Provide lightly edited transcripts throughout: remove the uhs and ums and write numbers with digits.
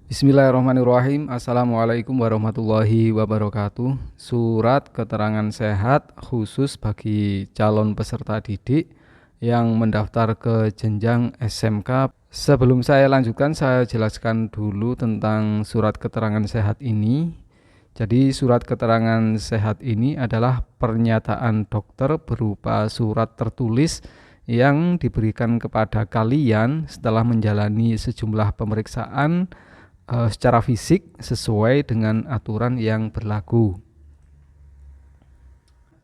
Bismillahirrahmanirrahim. Assalamualaikum warahmatullahi wabarakatuh. Surat keterangan sehat khusus bagi calon peserta didik yang mendaftar ke jenjang SMK. Sebelum saya lanjutkan, saya jelaskan dulu tentang surat keterangan sehat ini. Jadi surat keterangan sehat ini adalah pernyataan dokter berupa surat tertulis yang diberikan kepada kalian setelah menjalani sejumlah pemeriksaan secara fisik sesuai dengan aturan yang berlaku.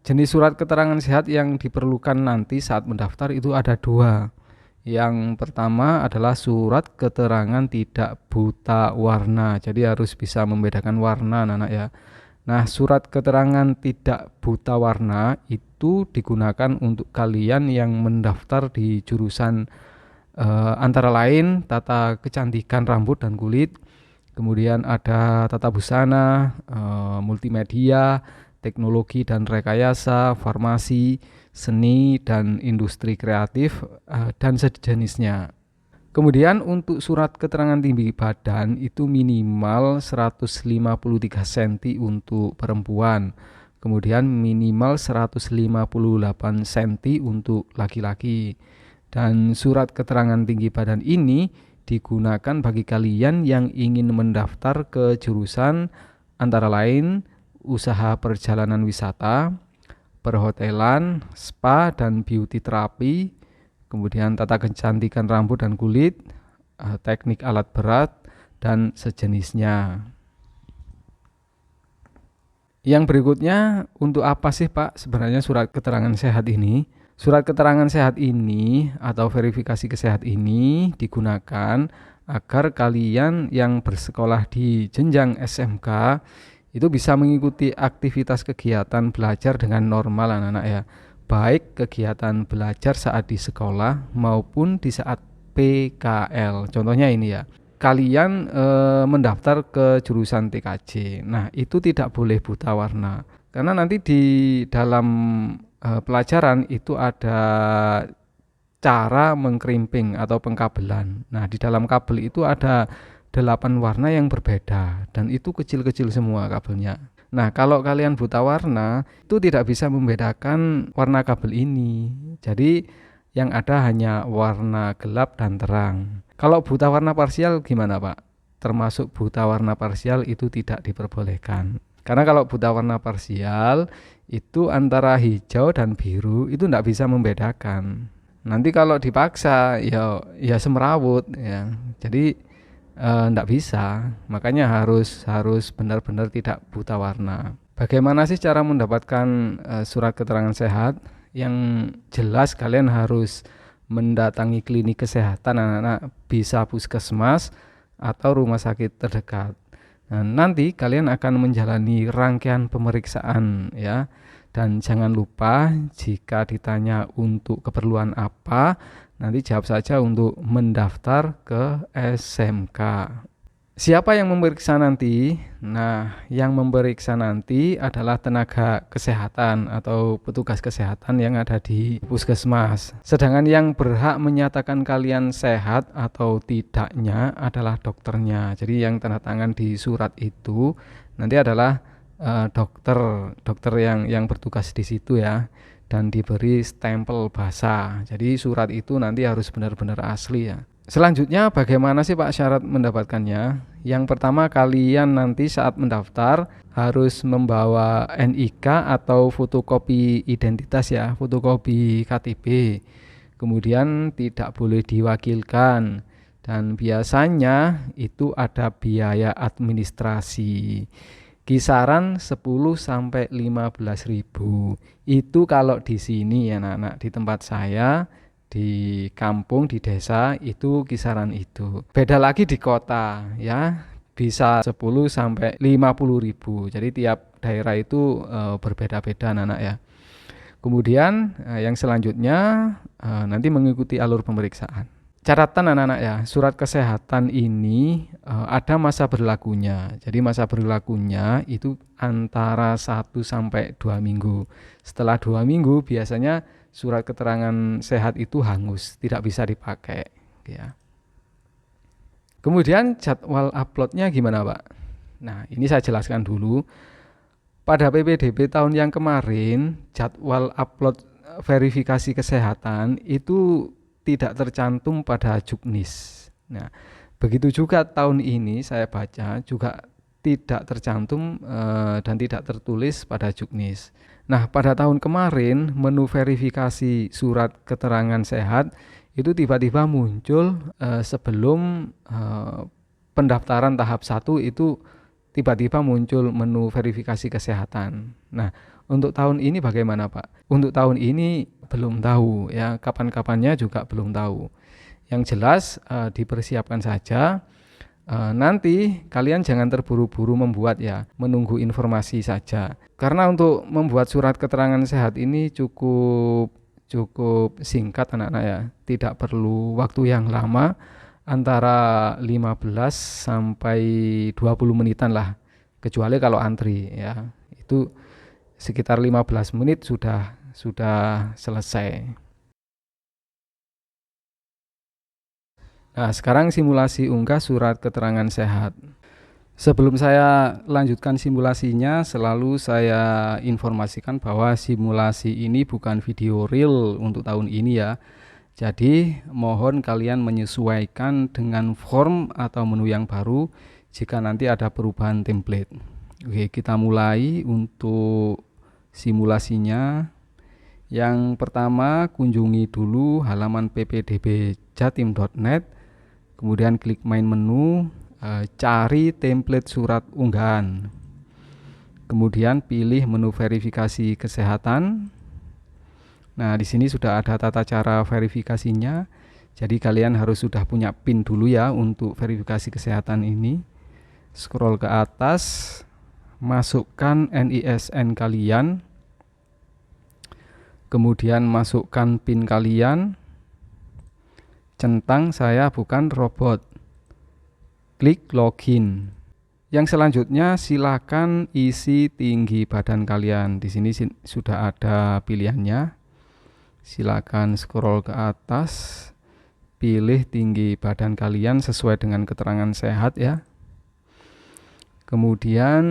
Jenis surat keterangan sehat yang diperlukan nanti saat mendaftar itu ada dua. Yang pertama adalah surat keterangan tidak buta warna. Jadi harus bisa membedakan warna anak-anak ya. Nah, surat keterangan tidak buta warna itu digunakan untuk kalian yang mendaftar di jurusan antara lain tata kecantikan rambut dan kulit, kemudian ada tata busana, multimedia, teknologi dan rekayasa, farmasi, seni dan industri kreatif, dan sejenisnya. Kemudian untuk surat keterangan tinggi badan itu minimal 153 cm untuk perempuan. Kemudian minimal 158 cm untuk laki-laki. Dan surat keterangan tinggi badan ini digunakan bagi kalian yang ingin mendaftar ke jurusan antara lain usaha perjalanan wisata, perhotelan, spa dan beauty terapi, kemudian tata kecantikan rambut dan kulit, teknik alat berat, dan sejenisnya. Yang berikutnya, untuk apa sih Pak sebenarnya surat keterangan sehat ini? Surat keterangan sehat ini atau verifikasi kesehatan ini digunakan agar kalian yang bersekolah di jenjang SMK itu bisa mengikuti aktivitas kegiatan belajar dengan normal anak-anak ya. Baik kegiatan belajar saat di sekolah maupun di saat PKL. Contohnya ini ya. Kalian mendaftar ke jurusan TKJ. Nah, itu tidak boleh buta warna. Karena nanti di dalam pelajaran itu ada cara mengkrimping atau pengkabelan. Nah, di dalam kabel itu ada 8 warna yang berbeda dan itu kecil-kecil semua kabelnya. Nah, kalau kalian buta warna itu tidak bisa membedakan warna kabel ini. Jadi yang ada hanya warna gelap dan terang. Kalau buta warna parsial gimana Pak? Termasuk buta warna parsial itu tidak diperbolehkan. Karena kalau buta warna parsial itu antara hijau dan biru itu tidak bisa membedakan. Nanti kalau dipaksa ya semrawut ya. Jadi tidak bisa, makanya harus benar-benar tidak buta warna. Bagaimana sih cara mendapatkan surat keterangan sehat? Yang jelas kalian harus mendatangi klinik kesehatan anak-anak, bisa puskesmas atau rumah sakit terdekat. Nah, nanti kalian akan menjalani rangkaian pemeriksaan ya. Dan jangan lupa jika ditanya untuk keperluan apa, nanti jawab saja untuk mendaftar ke SMK. Siapa yang memeriksa nanti? Nah, yang memeriksa nanti adalah tenaga kesehatan atau petugas kesehatan yang ada di puskesmas. Sedangkan yang berhak menyatakan kalian sehat atau tidaknya adalah dokternya. Jadi yang tanda tangan di surat itu nanti adalah dokter yang bertugas di situ ya, dan diberi stempel basah. Jadi surat itu nanti harus benar-benar asli ya. Selanjutnya bagaimana sih Pak syarat mendapatkannya? Yang pertama, kalian nanti saat mendaftar harus membawa NIK atau fotokopi identitas ya, fotokopi KTP. Kemudian tidak boleh diwakilkan dan biasanya itu ada biaya administrasi. Kisaran 10 sampai 15.000. Itu kalau di sini ya anak-anak, di tempat saya di kampung, di desa itu kisaran itu. Beda lagi di kota ya, bisa 10 sampai 50.000. Jadi tiap daerah itu berbeda-beda anak-anak ya. Kemudian yang selanjutnya nanti mengikuti alur pemeriksaan. Catatan anak-anak ya, surat kesehatan ini ada masa berlakunya. Jadi masa berlakunya itu antara 1 sampai 2 minggu. Setelah 2 minggu biasanya surat keterangan sehat itu hangus, tidak bisa dipakai ya. Kemudian jadwal uploadnya gimana Pak? Nah, ini saya jelaskan dulu. Pada PPDB tahun yang kemarin, jadwal upload verifikasi kesehatan itu tidak tercantum pada Juknis. Nah, begitu juga tahun ini saya baca juga tidak tercantum dan tidak tertulis pada Juknis. Nah, pada tahun kemarin menu verifikasi surat keterangan sehat itu tiba-tiba muncul sebelum pendaftaran tahap 1 itu tiba-tiba muncul menu verifikasi kesehatan. Nah, untuk tahun ini bagaimana Pak? Untuk tahun ini belum tahu ya, kapan-kapannya juga belum tahu. Yang jelas dipersiapkan saja. Nanti kalian jangan terburu-buru membuat ya, menunggu informasi saja. Karena untuk membuat surat keterangan sehat ini cukup singkat anak-anak ya, tidak perlu waktu yang lama, antara 15 sampai 20 menitan lah, kecuali kalau antri ya, itu sekitar 15 menit sudah selesai. Nah, sekarang simulasi unggah surat keterangan sehat. Sebelum saya lanjutkan simulasinya, selalu saya informasikan bahwa simulasi ini bukan video real untuk tahun ini ya. Jadi mohon kalian menyesuaikan dengan form atau menu yang baru jika nanti ada perubahan template. Oke, kita mulai untuk simulasinya. Yang pertama, kunjungi dulu halaman ppdbjatim.net, kemudian klik main menu, cari template surat unggahan, kemudian pilih menu verifikasi kesehatan. Nah, di sini sudah ada tata cara verifikasinya. Jadi kalian harus sudah punya PIN dulu ya untuk verifikasi kesehatan ini. Scroll ke atas, masukkan NISN kalian. Kemudian masukkan PIN kalian. Centang saya bukan robot. Klik login. Yang selanjutnya silakan isi tinggi badan kalian. Di sini sudah ada pilihannya. Silakan scroll ke atas, pilih tinggi badan kalian sesuai dengan keterangan sehat ya. Kemudian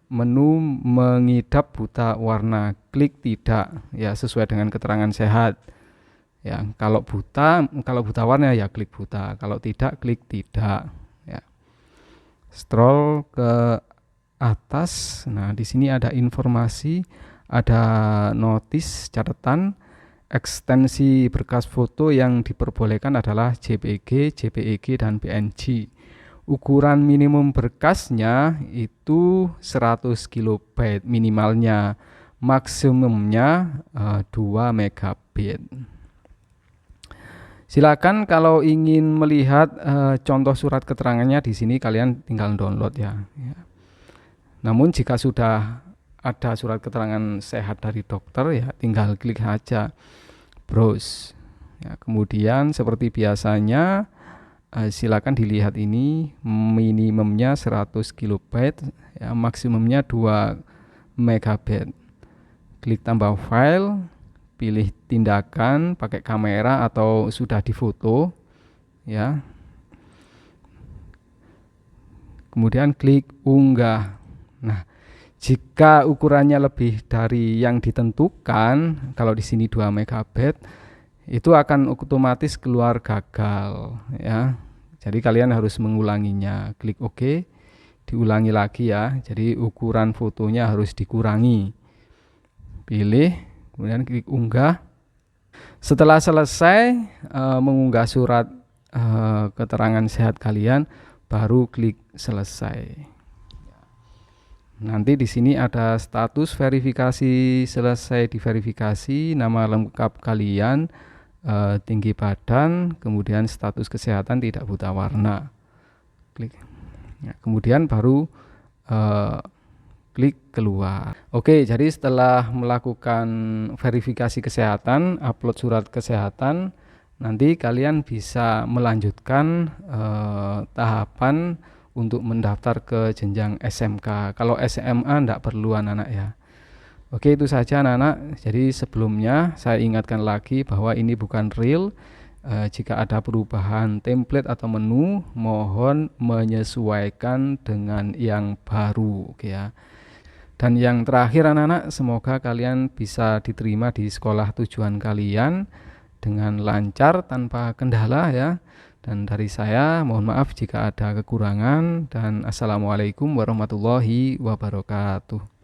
menu mengidap buta warna, klik tidak ya, sesuai dengan keterangan sehat. Ya, kalau buta warna ya klik buta, kalau tidak klik tidak ya. Scroll ke atas. Nah, di sini ada informasi, ada notis catatan. Ekstensi berkas foto yang diperbolehkan adalah JPG, JPEG, dan PNG. Ukuran minimum berkasnya itu 100 KB minimalnya, maksimumnya 2 megabit. Silakan kalau ingin melihat contoh surat keterangannya di sini kalian tinggal download ya. Namun jika sudah ada surat keterangan sehat dari dokter ya tinggal klik saja browse ya. Kemudian seperti biasanya silakan dilihat ini, minimumnya 100 KB ya, maksimumnya 2 megabit. Klik tambah file, pilih tindakan pakai kamera atau sudah difoto ya. Kemudian klik unggah. Nah, jika ukurannya lebih dari yang ditentukan, kalau di sini 2 megabit, itu akan otomatis keluar gagal ya. Jadi kalian harus mengulanginya. Klik OK, diulangi lagi ya. Jadi ukuran fotonya harus dikurangi. Pilih, kemudian klik unggah. Setelah selesai mengunggah surat keterangan sehat kalian, baru klik selesai. Nanti di sini ada status verifikasi selesai diverifikasi, nama lengkap kalian, tinggi badan, kemudian status kesehatan tidak buta warna. Klik. Ya, kemudian baru klik keluar. Oke, jadi setelah melakukan verifikasi kesehatan, upload surat kesehatan, nanti kalian bisa melanjutkan tahapan untuk mendaftar ke jenjang SMK. Kalau SMA enggak perlu anak-anak ya. Oke, itu saja anak-anak. Jadi sebelumnya saya ingatkan lagi bahwa ini bukan real. Jika ada perubahan template atau menu, mohon menyesuaikan dengan yang baru, oke ya. Dan yang terakhir anak-anak, semoga kalian bisa diterima di sekolah tujuan kalian dengan lancar tanpa kendala ya. Dan dari saya mohon maaf jika ada kekurangan, dan assalamualaikum warahmatullahi wabarakatuh.